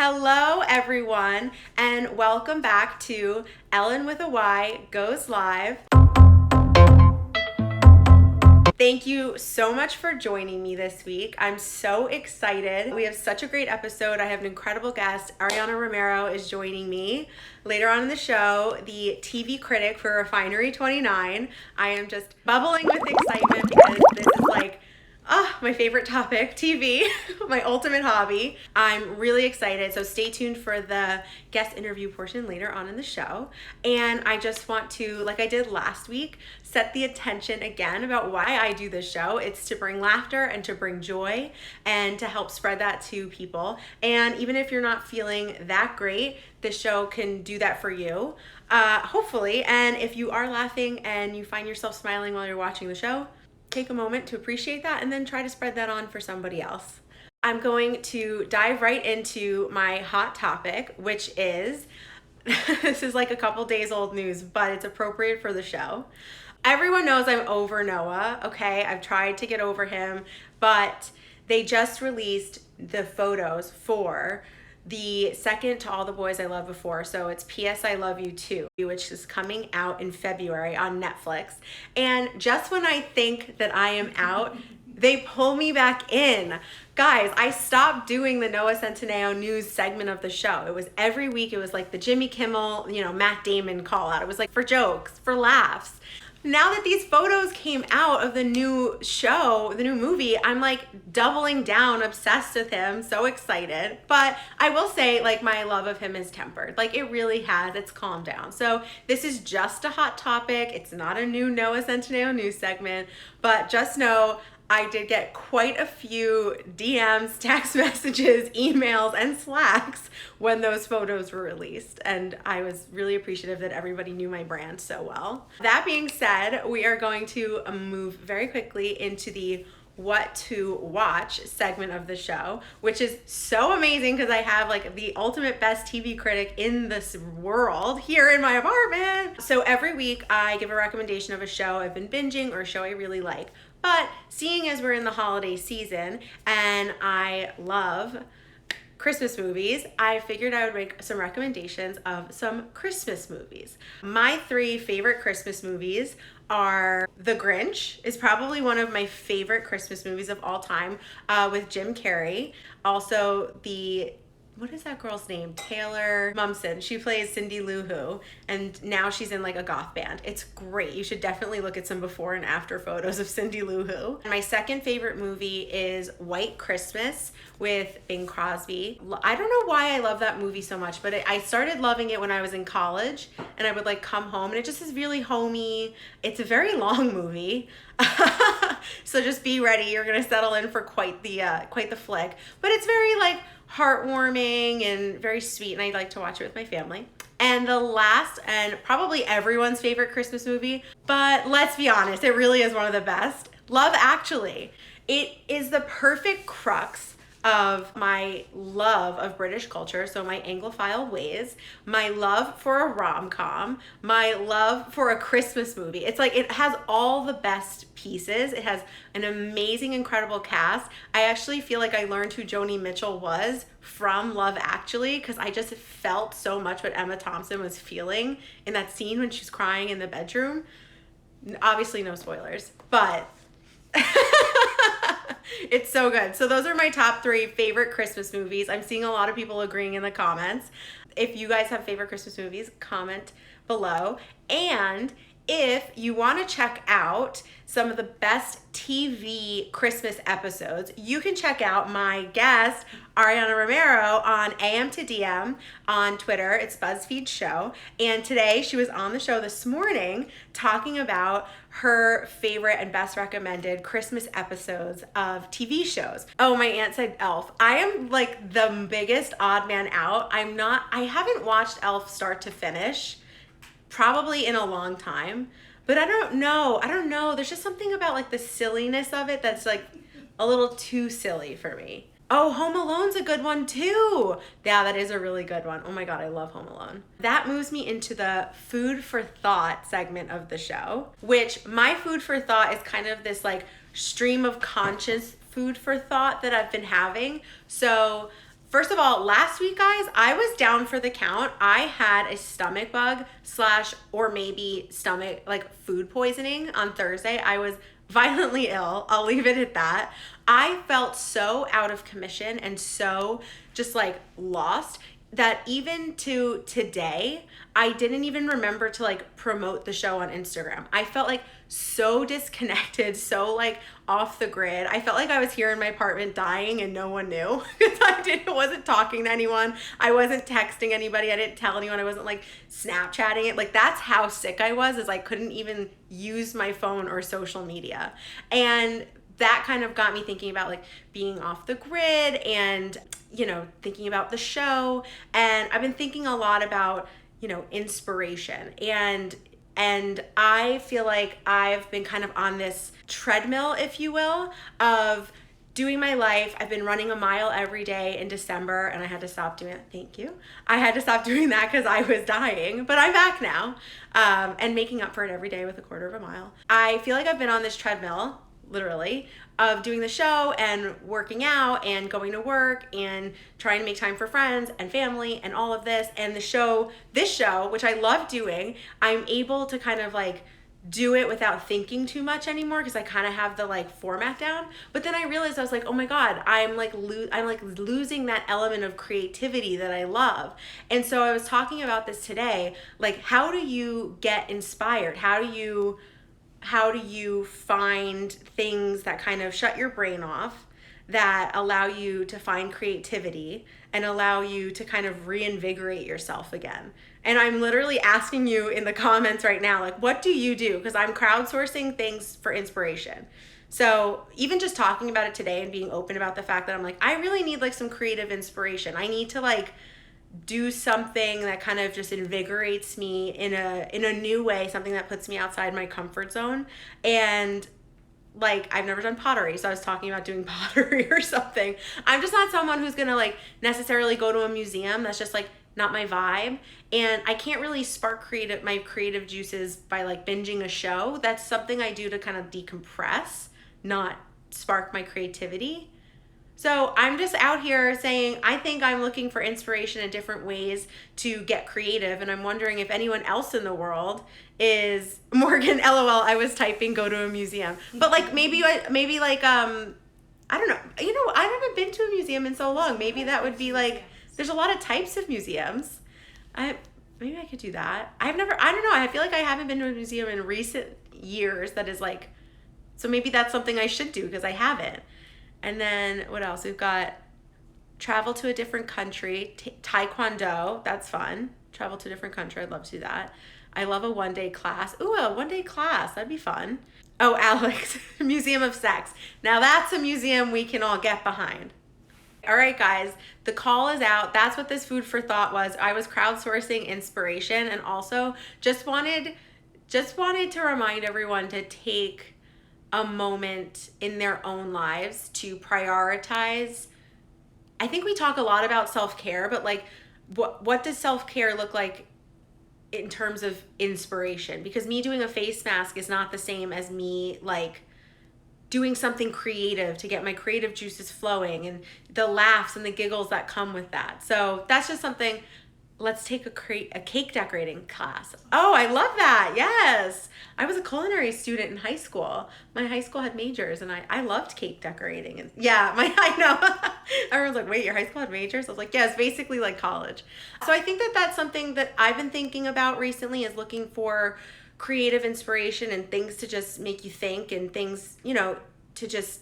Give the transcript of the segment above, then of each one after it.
Hello, everyone, and welcome back to Ellyn with a Y Goes Live. Thank you so much for joining me this week. I'm so excited. We have such a great episode. I have an incredible guest. Ariana Romero is joining me later on in the show, the TV critic for REFINERY29. I am just bubbling with excitement because this is like, my favorite topic, TV, my ultimate hobby. I'm really excited, so stay tuned for the guest interview portion later on in the show. And I just want to, like I did last week, set the attention again about why I do this show. It's to bring laughter and to bring joy and to help spread that to people. And even if you're not feeling that great, this show can do that for you, hopefully. And if you are laughing and you find yourself smiling while you're watching the show, take a moment to appreciate that and then try to spread that on for somebody else. I'm going to dive right into my hot topic, which is, this is like a couple days old news, but it's appropriate for the show. Everyone knows I'm over Noah, okay? I've tried to get over him, but they just released the photos for the second To All the Boys I Loved Before. So it's P.S. I Love You Too, which is coming out in February on Netflix. And just when I think that I am out, they pull me back in. Guys, I stopped doing the Noah Centineo news segment of the show. It was every week. It was like the Jimmy Kimmel, Matt Damon call out. It was like for jokes, for laughs. Now that these photos came out of the new show, the new movie, I'm like doubling down, obsessed with him, so excited. But I will say, like, my love of him is tempered. Like, it really has. It's calmed down. So this is just a hot topic. It's not a new Noah Centineo news segment, but just know I did get quite a few DMs, text messages, emails, and Slacks when those photos were released. And I was really appreciative that everybody knew my brand so well. That being said, we are going to move very quickly into the what to watch segment of the show, which is so amazing because I have like the ultimate best TV critic in this world here in my apartment. So every week I give a recommendation of a show I've been binging or a show I really like. But seeing as we're in the holiday season and I love Christmas movies, I figured I would make some recommendations of some Christmas movies. My three favorite Christmas movies are The Grinch is probably one of my favorite Christmas movies of all time, with Jim Carrey. Also what is that girl's name? Taylor Momsen. She plays Cindy Lou Who, and now she's in like a goth band. It's great. You should definitely look at some before and after photos of Cindy Lou Who. And my second favorite movie is White Christmas with Bing Crosby. I don't know why I love that movie so much, but I started loving it when I was in college, and I would like come home, and it just is really homey. It's a very long movie. So just be ready. You're gonna settle in for quite the flick. But it's very like heartwarming and very sweet, and I like to watch it with my family. And the last, and probably everyone's favorite Christmas movie, but let's be honest, it really is one of the best, Love Actually. It is the perfect crux of my love of British culture, so my Anglophile ways, my love for a rom-com, my love for a Christmas movie. It's like it has all the best pieces. It has an amazing, incredible cast. I actually feel like I learned who Joni Mitchell was from Love Actually because I just felt so much what Emma Thompson was feeling in that scene when she's crying in the bedroom. Obviously no spoilers, but it's so good. So those are my top three favorite Christmas movies. I'm seeing a lot of people agreeing in the comments. If you guys have favorite Christmas movies, comment below. And if you want to check out some of the best TV Christmas episodes, you can check out my guest, Ariana Romero, on AM to DM on Twitter. It's BuzzFeed show. And today she was on the show this morning talking about her favorite and best recommended Christmas episodes of TV shows. Oh, my aunt said Elf. I am like the biggest odd man out. I haven't watched Elf start to finish probably in a long time, but I don't know. There's just something about like the silliness of it that's like a little too silly for me. Oh, Home Alone's a good one too. Yeah, that is a really good one. Oh my God, I love Home Alone. That moves me into the food for thought segment of the show, which my food for thought is kind of this like stream of conscious food for thought that I've been having. So First of all, last week, guys, I was down for the count. I had a stomach bug / or maybe stomach, like food poisoning on Thursday. I was violently ill. I'll leave it at that. I felt so out of commission and so just like lost that even to today, I didn't even remember to like promote the show on Instagram. I felt like so disconnected, so like off the grid. I felt like I was here in my apartment dying and no one knew because I wasn't talking to anyone. I wasn't texting anybody. I didn't tell anyone. I wasn't like Snapchatting it. Like that's how sick I was, is I couldn't even use my phone or social media. And that kind of got me thinking about like being off the grid and, you know, thinking about the show. And I've been thinking a lot about, you know, inspiration. And I feel like I've been kind of on this treadmill, if you will, of doing my life. I've been running a mile every day in December and I had to stop doing it. Thank you. I had to stop doing that because I was dying, but I'm back now, and making up for it every day with a 1/4 of a mile. I feel like I've been on this treadmill, literally, of doing the show and working out and going to work and trying to make time for friends and family and all of this. And this show, which I love doing, I'm able to kind of like do it without thinking too much anymore because I kind of have the like format down. But then I realized I was like, oh my God, I'm like losing that element of creativity that I love. And so I was talking about this today, like how do you get inspired? How do you find things that kind of shut your brain off, that allow you to find creativity and allow you to kind of reinvigorate yourself again? And I'm literally asking you in the comments right now, like, what do you do? Because I'm crowdsourcing things for inspiration. So even just talking about it today and being open about the fact that I'm like, I really need like some creative inspiration. I need to like do something that kind of just invigorates me in a new way, something that puts me outside my comfort zone. And like, I've never done pottery, so I was talking about doing pottery or something. I'm just not someone who's gonna like necessarily go to a museum. That's just like not my vibe. And I can't really spark my creative juices by like binging a show. That's something I do to kind of decompress, not spark my creativity. So I'm just out here saying, I think I'm looking for inspiration in different ways to get creative. And I'm wondering if anyone else in the world is Morgan, LOL, I was typing, go to a museum. But like, maybe like, I don't know. You know, I haven't been to a museum in so long. Maybe that would be like, there's a lot of types of museums. Maybe I could do that. I don't know. I feel like I haven't been to a museum in recent years that is like, so maybe that's something I should do because I haven't. And then what else? We've got travel to a different country, taekwondo. That's fun. Travel to a different country. I'd love to do that. I love a one-day class. Ooh, a one-day class. That'd be fun. Oh, Alex, Museum of Sex. Now that's a museum we can all get behind. All right, guys, the call is out. That's what this food for thought was. I was crowdsourcing inspiration and also just wanted to remind everyone to take a moment in their own lives to prioritize. I think we talk a lot about self-care, but like what does self-care look like in terms of inspiration? Because me doing a face mask is not the same as me like doing something creative to get my creative juices flowing and the laughs and the giggles that come with that. So that's just something. Let's take a cake decorating class. Oh, I love that. Yes. I was a culinary student in high school. My high school had majors and I loved cake decorating. And yeah, I know. Everyone's like, wait, your high school had majors? I was like, yeah, it's basically like college. So I think that that's something that I've been thinking about recently, is looking for creative inspiration and things to just make you think and things, you know, to just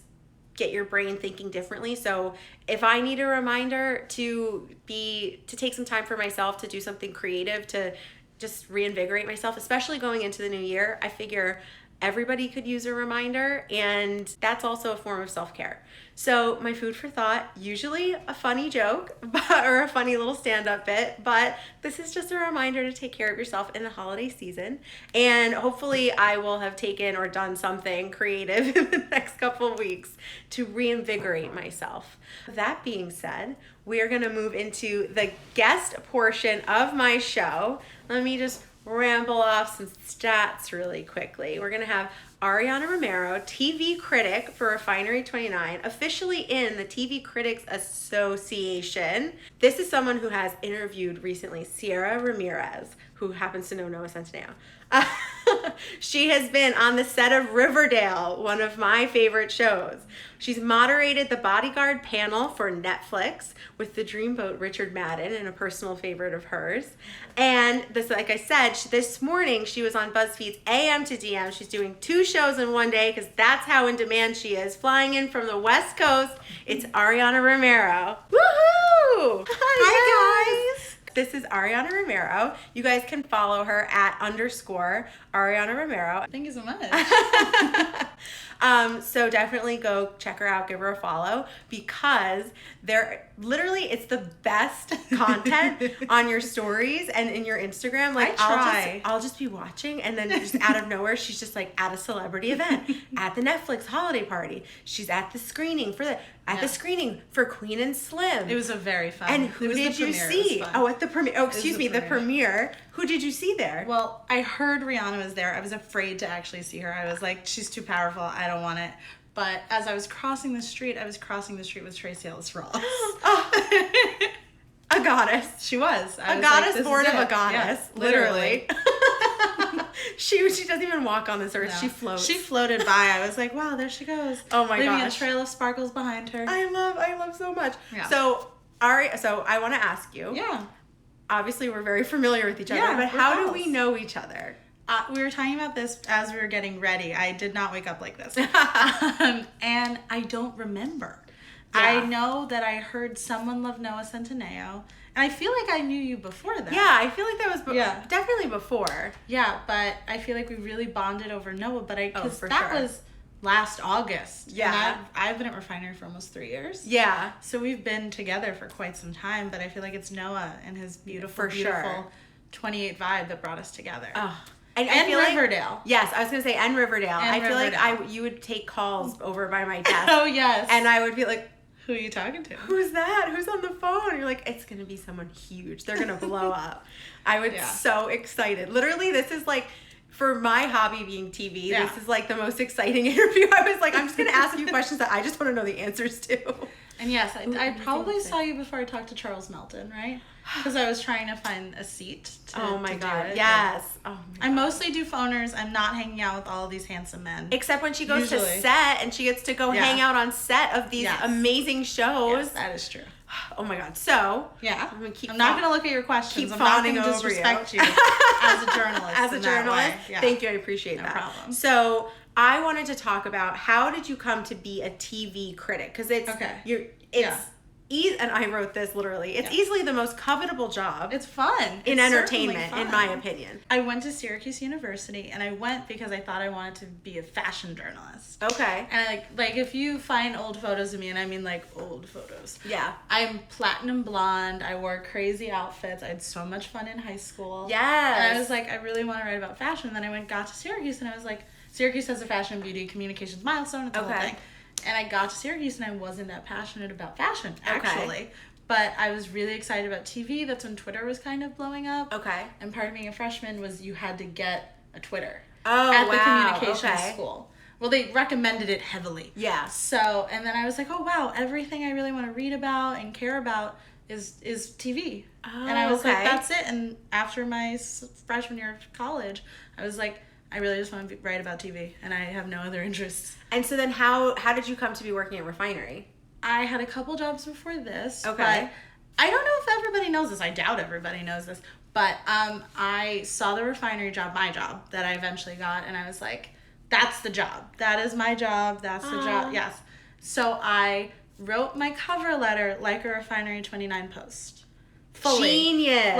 get your brain thinking differently. So if I need a reminder to take some time for myself to do something creative to just reinvigorate myself, especially going into the new year, I figure everybody could use a reminder, and that's also a form of self-care. So my food for thought, usually a funny joke or a funny little stand-up bit, but this is just a reminder to take care of yourself in the holiday season. And hopefully I will have taken or done something creative in the next couple of weeks to reinvigorate myself. That being said, we are going to move into the guest portion of my show. Let me just ramble off some stats really quickly. We're going to have Ariana Romero, TV critic for Refinery29, officially in the TV Critics Association. This is someone who has interviewed recently Sierra Ramirez, who happens to know Noah Centineo. She has been on the set of Riverdale, one of my favorite shows. She's moderated the Bodyguard panel for Netflix with the dreamboat Richard Madden, and a personal favorite of hers. And this, like I said, this morning she was on BuzzFeed's AM to DM. She's doing 2 shows in one day because that's how in demand she is. Flying in from the West Coast, it's Ariana Romero. Woohoo! Hi guys! This is Ariana Romero. You guys can follow her at _Ariana Romero. Thank you so much. So definitely go check her out, give her a follow, because it's the best content on your stories and in your Instagram. Like I'll just be watching, and then just out of nowhere, she's just like at a celebrity event, at the Netflix holiday party. She's at the screening the screening for Queen and Slim. It was a very fun. And who did you see? Oh, at the premiere. Oh, excuse me, the premiere. Who did you see there? Well, I heard Rihanna was there. I was afraid to actually see her. I was like, she's too powerful. I don't want it. But as I was crossing the street with Tracy Ellis Ross. A goddess. She was. A goddess born of a goddess. Yeah, literally. She doesn't even walk on this earth. No. She floats. She floated by. I was like, wow, there she goes. Oh my gosh. Leaving a trail of sparkles behind her. I love so much. Yeah. So I want to ask you. Yeah. Obviously, we're very familiar with each other, but how do we know each other? We were talking about this as we were getting ready. I did not wake up like this. And I don't remember. Yeah. I know that I heard someone love Noah Centineo. And I feel like I knew you before that. Yeah, I feel like that was definitely before. Yeah, but I feel like we really bonded over Noah. But was last August. Yeah. And I've been at Refinery for almost 3 years. Yeah. So we've been together for quite some time. But I feel like it's Noah and his beautiful 28 vibe that brought us together. Oh. And Riverdale. Yes, I was going to say, and Riverdale. I feel like you would take calls over by my desk. Oh, yes. And I would be like, who are you talking to? Who's that? Who's on the phone? And you're like, it's going to be someone huge. They're going to blow up. I was so excited. Literally, this is like, for my hobby being TV, this is like the most exciting interview. I was like, I'm just going to ask you questions that I just want to know the answers to. And yes, I probably saw you before I talked to Charles Melton, right? Because I was trying to find a seat to Oh my God, do it. yes. Oh my I mostly do phoners. I'm not hanging out with all of these handsome men. Except when she goes to set and she gets to go hang out on set of these amazing shows. Yes, that is true. Oh my God. So, I'm not going to look at your questions. I'm not going to disrespect you as a journalist. As a journalist? Yeah. Thank you. I appreciate that. No problem. So, I wanted to talk about how did you come to be a TV critic? Because and I wrote this literally. It's easily the most covetable job. It's fun. In entertainment, in my opinion. I went to Syracuse University, and I went because I thought I wanted to be a fashion journalist. Okay. And I like if you find old photos of me, and I mean like old photos. Yeah. I'm platinum blonde. I wore crazy outfits. I had so much fun in high school. Yes. And I was like, I really want to write about fashion. And then I got to Syracuse, and I was like, Syracuse has a fashion and beauty communications milestone. It's the whole thing. And I got to Syracuse, and I wasn't that passionate about fashion, actually. Okay. But I was really excited about TV. That's when Twitter was kind of blowing up. Okay. And part of being a freshman was you had to get a Twitter. Oh, at the communications school. Well, they recommended it heavily. Yeah. So, and then I was like, oh, wow, everything I really want to read about and care about is TV. Oh, and I was like, that's it. And after my freshman year of college, I was like, I really just want to write about TV, and I have no other interests. And so then how did you come to be working at Refinery? I had a couple jobs before this. Okay. But I don't know if everybody knows this. I doubt everybody knows this. But I saw the Refinery job, my job, that I eventually got, and I was like, that's the job. That is my job. That's the job. Yes. So I wrote my cover letter like a Refinery29 post. Fully. Genius.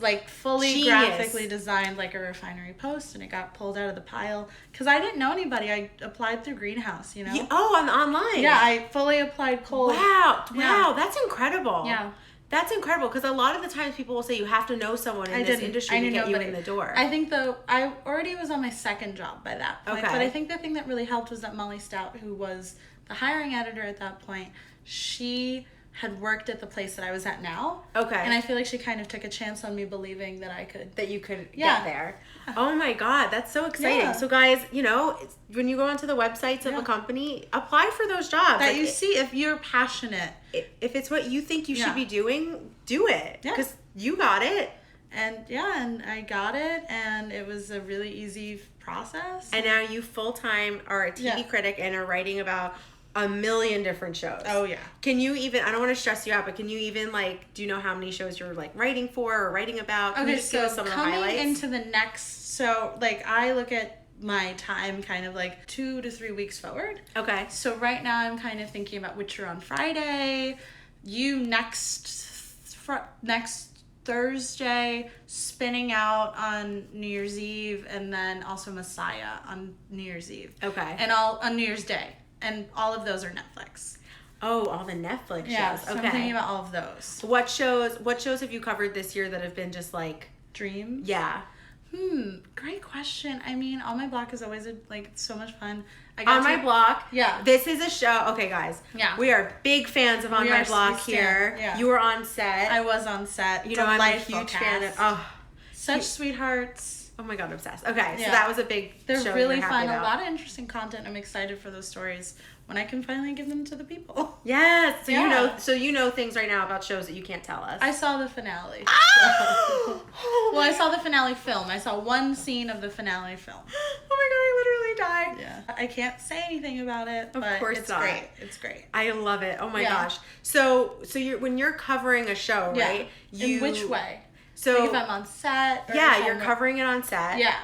Like fully graphically designed like a Refinery post, and it got pulled out of the pile because I didn't know anybody. I applied through Greenhouse, you know. Online. Yeah, I fully applied cold. Wow, that's incredible. Yeah. That's incredible because a lot of the times people will say you have to know someone in this industry to get you in the door. I think I already was on my second job by that point. Okay. But I think the thing that really helped was that Molly Stout, who was the hiring editor at that point, she had worked at the place that I was at now. Okay. And I feel like she kind of took a chance on me believing that I could. That you could get there. Oh my God, that's so exciting. Yeah. So guys, you know, when you go onto the websites of a company, apply for those jobs. That you see if you're passionate. If it's what you think you should be doing, do it. Because you got it. And and I got it, and it was a really easy process. And now you full-time are a TV critic and are writing about a million different shows. Oh yeah. Can you even, I don't want to stress you out, but can you even like, do you know how many shows you're like writing for or writing about? Can you just give us some of the highlights? Coming into the next, so like I look at my time kind of like 2 to 3 weeks forward. Okay. So right now I'm kind of thinking about Witcher on Friday, you next Thursday, Spinning Out on New Year's Eve, and then also Messiah on New Year's Eve. Okay. And all on New Year's Day. And all of those are Netflix. Oh, all the Netflix shows. Yeah, so okay. I'm thinking about all of those. What shows have you covered this year that have been just like dreams? Yeah. Great question. I mean, On My Block is always like so much fun. On My Block. Yeah. This is a show. Okay, guys. Yeah. We are big fans of On My Block here. Yeah. You were on set. I was on set. You know, I'm a huge fan of. Such sweethearts. Oh my God, obsessed. Okay, so that was a big show. They're really fun. A lot of interesting content. I'm excited for those stories when I can finally give them to the people. Yes. So you know things right now about shows that you can't tell us. I saw the finale. Oh! Well, I saw the finale film. I saw one scene of the finale film. Oh my God, I literally died. Yeah. I can't say anything about it, but it's not. great. It's great. I love it. Oh my gosh. So when you're covering a show, right? In which way? So like if I'm on set. Or you're covering it on set. Yeah.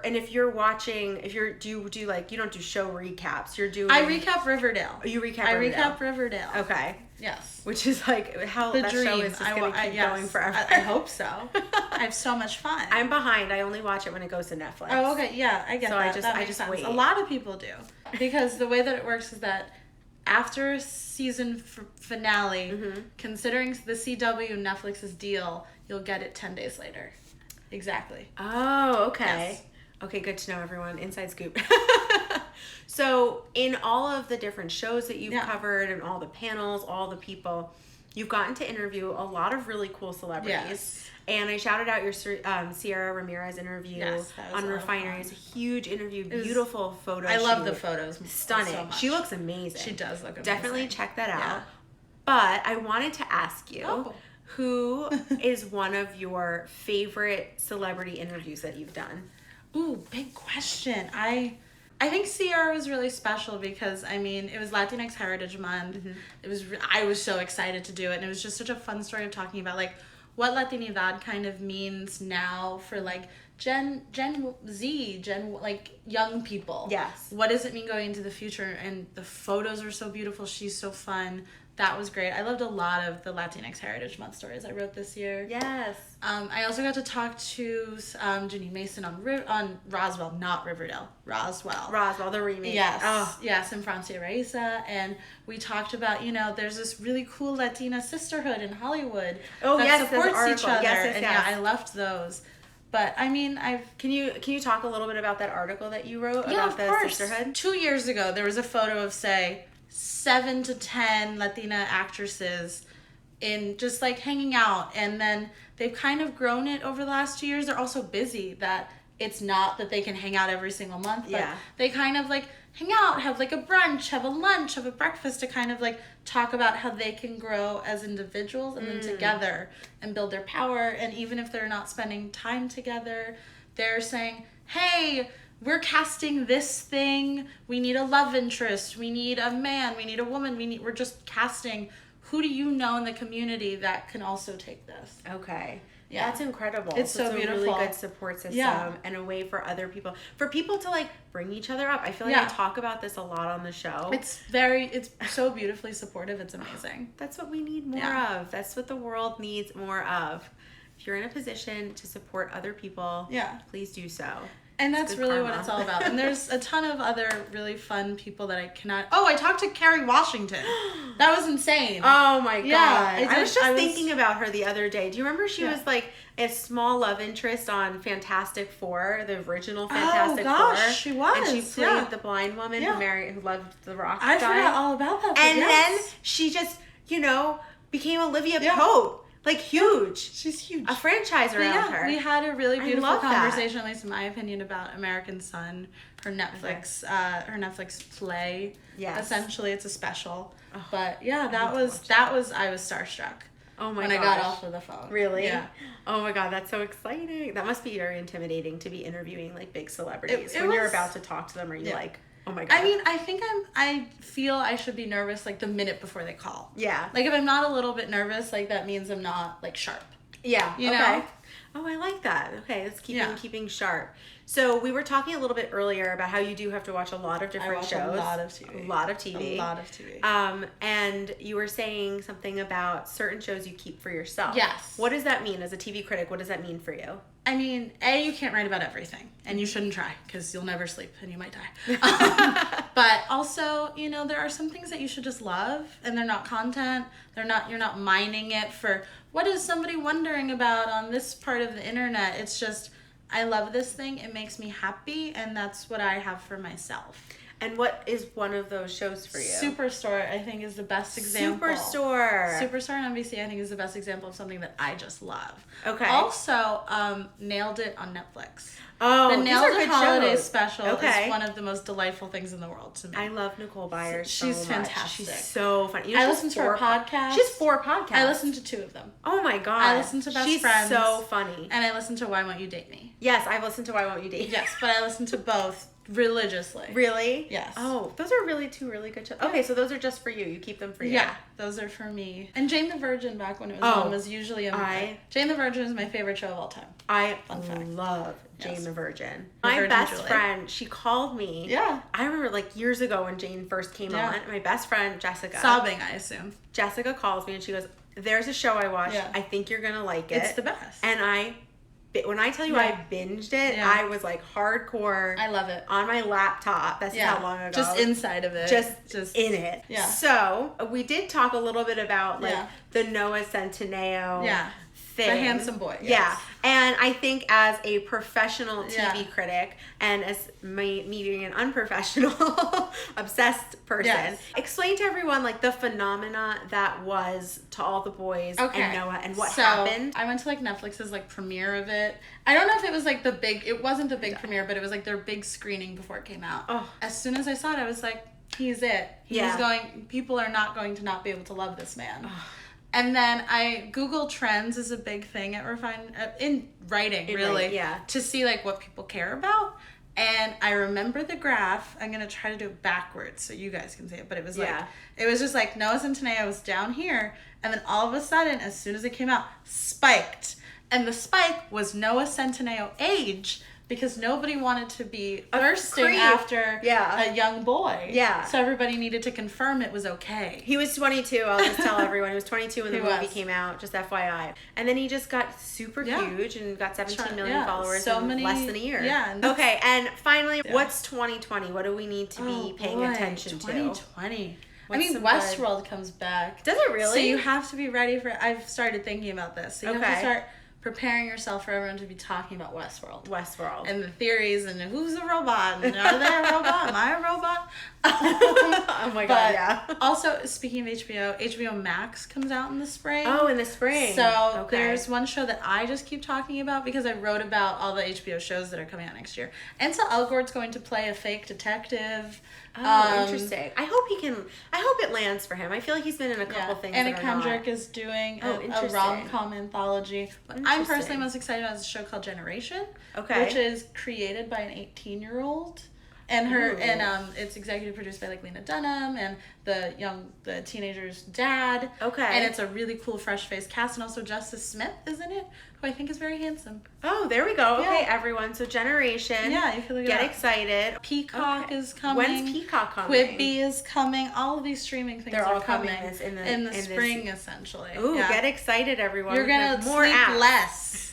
If you're watching, do you like, you don't do show recaps. You're doing. I recap Riverdale. You recap. I recap Riverdale. Okay. Yes. Which is like how the that dream. show is just gonna keep going forever. I hope so. I have so much fun. I'm behind. I only watch it when it goes to Netflix. Oh, okay. Yeah, I get that. I just sense. wait. A lot of people do, because the way that it works is that after season finale, considering the CW Netflix's deal, you'll get it 10 days later. Exactly. Oh, okay. Yes. Okay, good to know, everyone. Inside scoop. So, in all of the different shows that you've covered and all the panels, all the people, you've gotten to interview a lot of really cool celebrities. Yes. And I shouted out your Sierra Ramirez interview on Refinery. It's a huge interview, beautiful photo I love the photos. Stunning. So much. She looks amazing. She does look amazing. Definitely check that out. Yeah. But I wanted to ask you, who is one of your favorite celebrity interviews that you've done? Ooh, big question. I think Sierra was really special because, I mean, it was Latinx Heritage Month. I was so excited to do it, and it was just such a fun story of talking about, like, what Latinidad kind of means now for, like, Gen Z, like, young people. Yes. What does it mean going into the future? And the photos are so beautiful. She's so fun. That was great. I loved a lot of the Latinx Heritage Month stories I wrote this year. Yes. I also got to talk to Janine Mason on Roswell, not Riverdale. Roswell, the remake. Yes. Oh. Yes, in Francia Raisa. And we talked about, there's this really cool Latina sisterhood in Hollywood that supports each other. Yes. I loved those. But I mean, Can you talk a little bit about that article that you wrote about the sisterhood? 2 years ago, there was a photo of, say, 7 to 10 Latina actresses in just like hanging out, and then they've kind of grown it over the last 2 years. They're also busy that it's not that they can hang out every single month, but they kind of like hang out, have like a brunch, have a lunch, have a breakfast to kind of like talk about how they can grow as individuals and then together and build their power. And even if they're not spending time together, they're saying, hey, we're casting this thing. We need a love interest. We need a man. We need a woman. We're just casting. Who do you know in the community that can also take this? Okay. Yeah. That's incredible. It's so beautiful. A really good support system and a way for other people, to like bring each other up. I feel like I talk about this a lot on the show. It's so beautifully supportive. It's amazing. That's what we need more of. That's what the world needs more of. If you're in a position to support other people, please do so. And that's really what it's all about. And there's a ton of other really fun people that I cannot... Oh, I talked to Kerry Washington. That was insane. Oh, my God. Yeah, I was just thinking about her the other day. Do you remember she was like a small love interest on Fantastic Four, the original Fantastic Four? Oh, gosh, she was. And she played the blind woman who loved the rock guy. I forgot all about that. And then she just... became Olivia Yeah. Pope. Like, huge. She's huge. A franchise around her. We had a really beautiful love that. conversation, at least in my opinion, about American Son, her Netflix play. Yes. Essentially, it's a special. Oh, but yeah, I was starstruck. Oh my when gosh. I got off of the phone. Really? Yeah. Oh my God, that's so exciting. That must be very intimidating to be interviewing like big celebrities. It When you're was- about to talk to them, are you Yeah. like, oh my God? I mean, I feel I should be nervous like the minute before they call. Yeah. Like if I'm not a little bit nervous, like that means I'm not like sharp. Yeah. You okay. know? Oh, I like that. Okay, that's Yeah. keeping sharp. So we were talking a little bit earlier about how you do have to watch a lot of different shows. A lot of TV. A lot of TV. A lot of TV. And you were saying something about certain shows you keep for yourself. Yes. What does that mean as a TV critic? What does that mean for you? I mean, you can't write about everything, and you shouldn't try, because you'll never sleep, and you might die. But also, there are some things that you should just love, and they're not content. You're not mining it for, what is somebody wondering about on this part of the internet? It's just, I love this thing, it makes me happy, and that's what I have for myself. And what is one of those shows for you? Superstore, I think, is the best example. Superstore on NBC, I think, is the best example of something that I just love. Okay. Also, Nailed It on Netflix. Oh, The these Nailed are It good Holiday shows. Special Okay. is one of the most delightful things in the world to me. I love Nicole Byers She's so much. fantastic. She's so funny. I listen to her podcast. She has 4 podcasts. I listen to 2 of them. Oh my God. I listen to Best She's Friends. so funny. And I listen to Why Won't You Date Me? Yes, I've listened to Why Won't You Date? Yes, but I listen to both religiously. Really? Yes. Oh, those are really 2 really good shows. Okay, so those are just for you. You keep them for you. Yeah, those are for me. And Jane the Virgin, back when it was on, was usually Jane the Virgin is my favorite show of all time. I Fun fact. love Jane Yes. the Virgin. The My Virgin best Julie. friend, she called me. Yeah. I remember like years ago when Jane first came Yeah. on. My best friend, Jessica. Sobbing, I assume. Jessica calls me and she goes, "There's a show I watched. Yeah. I think you're going to like it." It's the best. And when I tell you Yeah. I binged it, Yeah. I was like hardcore. I love it. On my laptop. That's how long ago. Just inside of it. Just in it. Yeah. So we did talk a little bit about like Yeah. the Noah Centineo thing. The handsome boy. Yes. Yeah. And I think as a professional TV Yeah. critic and as me being an unprofessional, obsessed person, Yes. explain to everyone like the phenomena that was To All the Boys and Noah and what happened. I went to like Netflix's like premiere of it. I don't know if it was like it wasn't the big premiere, but it was like their big screening before it came out. Oh. As soon as I saw it, I was like, he's it. People are not going to not be able to love this man. And then Google Trends is a big thing at in writing, really, to see like what people care about. And I remember the graph. I'm gonna try to do it backwards so you guys can see it. But it was it was just like Noah Centineo was down here, and then all of a sudden, as soon as it came out, spiked. And the spike was Noah Centineo age, because nobody wanted to be thirsting after a young boy. Yeah. So everybody needed to confirm it was okay. He was 22. I'll just tell everyone. He was 22 when the movie came out, just FYI. And then he just got super huge and got 17 million followers in less than a year. Yeah. Okay, and finally, what's 2020? What do we need to be paying attention to? 2020. I mean, Westworld comes back. Does it really? So you have to be ready for it. I've started thinking about this. So you have to start preparing yourself for everyone to be talking about Westworld. And the theories and who's a robot and are they a robot? Am I a robot? Oh my God, yeah. Also, speaking of HBO Max comes out in the spring. Oh, in the spring. So there's one show that I just keep talking about because I wrote about all the HBO shows that are coming out next year. Ansel Elgort's going to play a fake detective. Oh, interesting. I hope it lands for him. I feel like he's been in a couple things. Anna Kendrick is doing a rom-com anthology. But I'm personally most excited about this show called Generation. Which is created by an 18-year-old. And it's executive produced by like Lena Dunham and the teenager's dad. And it's a really cool fresh-faced cast, and also Justice Smith is in it, who I think is very handsome. Oh, there we go. Okay, everyone. So Generation. Yeah, you can look it up. Get excited. Peacock is coming. When's Peacock coming? Quibi is coming. All of these streaming things are coming in the spring, essentially. Ooh, get excited, everyone. You're gonna sleep less.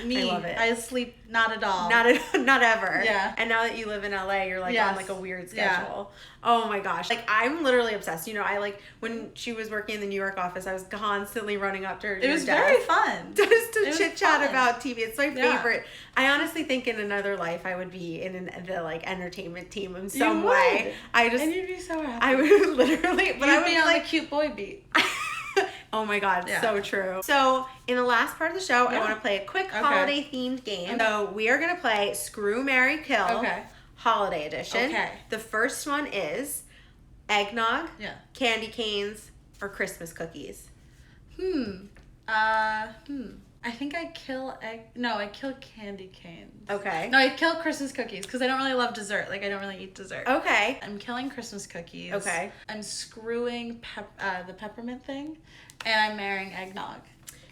Me, I love it. I sleep not at all. Not ever. Yeah. And now that you live in LA, you're like on like a weird schedule. Oh my gosh. Like I'm literally obsessed. I like when she was working in the New York office, I was constantly running up to her. It was very fun. Just to chit chat about TV. It's my favorite. I honestly think in another life I would be in the like entertainment team in some way. And you'd be so happy. I would literally, but I would be on the cute boy beat. Oh my God, Yeah. so true. So in the last part of the show, I Yeah. want to play a quick Okay. holiday themed game. So we are going to play Screw, Marry, Kill. Okay. Holiday edition. Okay. The first one is eggnog, Yeah. candy canes, or Christmas cookies. I think I kill I kill candy canes. Okay. No, I kill Christmas cookies because I don't really love dessert. Like, I don't really eat dessert. Okay. I'm killing Christmas cookies. Okay. I'm screwing the peppermint thing, and I'm marrying eggnog.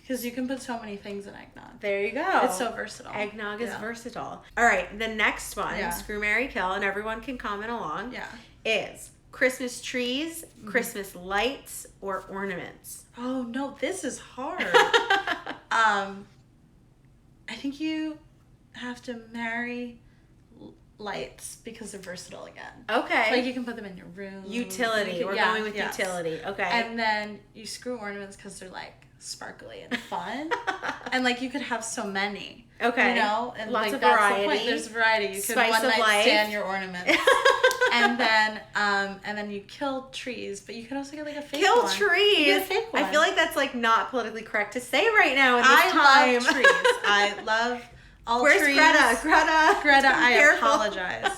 Because you can put so many things in eggnog. There you go. It's so versatile. Eggnog is versatile. All right, the next one, Yeah. Screw, Marry, Kill, and everyone can comment along, Yeah. is Christmas trees, Christmas lights, or ornaments. Oh, no, this is hard. I think you have to marry lights because they're versatile again. Okay. Like, you can put them in your room. Utility. We're going with utility. Okay. And then you screw ornaments because they're, like, sparkly and fun. And, like, you could have so many. Okay. You know? And lots like, of that's variety. the point. There's variety. You could Spice one of night life. stand your ornaments. and then you kill trees, but you could also get like a fake Kill one. trees. You get a fake one. I feel like that's like not politically correct to say right now in this I time. love trees. I love all Where's trees. Greta? Greta, I Careful. apologize.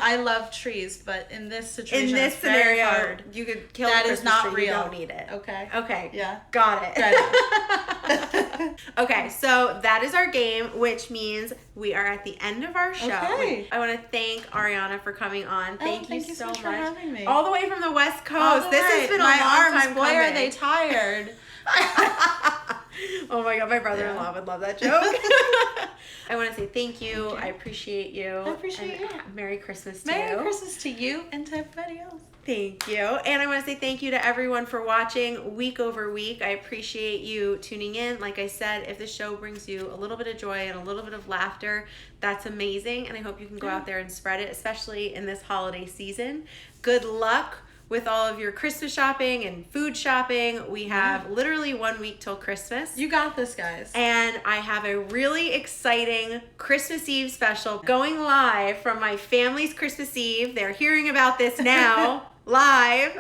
I love trees, but in this situation, In this it's very scenario, hard. you could kill That the is Christmas not tree. real. You don't need it. Okay. Okay. Yeah. Got it. Got Okay, so that is our game, which means we are at the end of our show. Okay. I want to thank Ariana for coming on. Thank you so much for having me. all the way from the West Coast. All the This way. has been my a long arms. time Boy, coming. are they tired? Oh my God, my brother-in-law Yeah. would love that joke. I want to say thank you. I appreciate you. I appreciate you. Merry Christmas to Merry you. Christmas to you and to everybody else. Thank you. And I want to say thank you to everyone for watching week over week. I appreciate you tuning in. Like I said, if the show brings you a little bit of joy and a little bit of laughter, that's amazing. And I hope you can go out there and spread it, especially in this holiday season. Good luck with all of your Christmas shopping and food shopping. We have literally 1 week till Christmas. You got this, guys. And I have a really exciting Christmas Eve special going live from my family's Christmas Eve. They're hearing about this now. Live.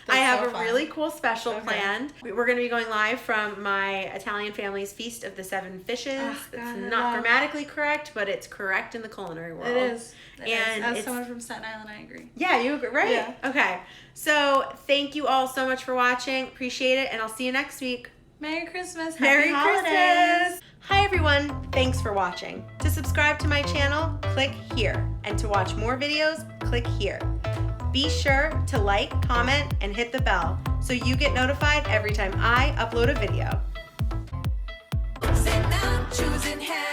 I have so a fun. really cool special planned. We're going to be going live from my Italian family's Feast of the Seven Fishes. Oh, it's God, not grammatically correct, but it's correct in the culinary world. It is. And as it's, someone from Staten Island, I agree. yeah, you agree, right? Yeah. Okay. So thank you all so much for watching. Appreciate it, and I'll see you next week. Merry Christmas. Merry Happy holidays. Christmas! Hi everyone, thanks for watching. To subscribe to my channel, click here. And to watch more videos, click here. Be sure to like, comment, and hit the bell so you get notified every time I upload a video. Sit down, choosing hair.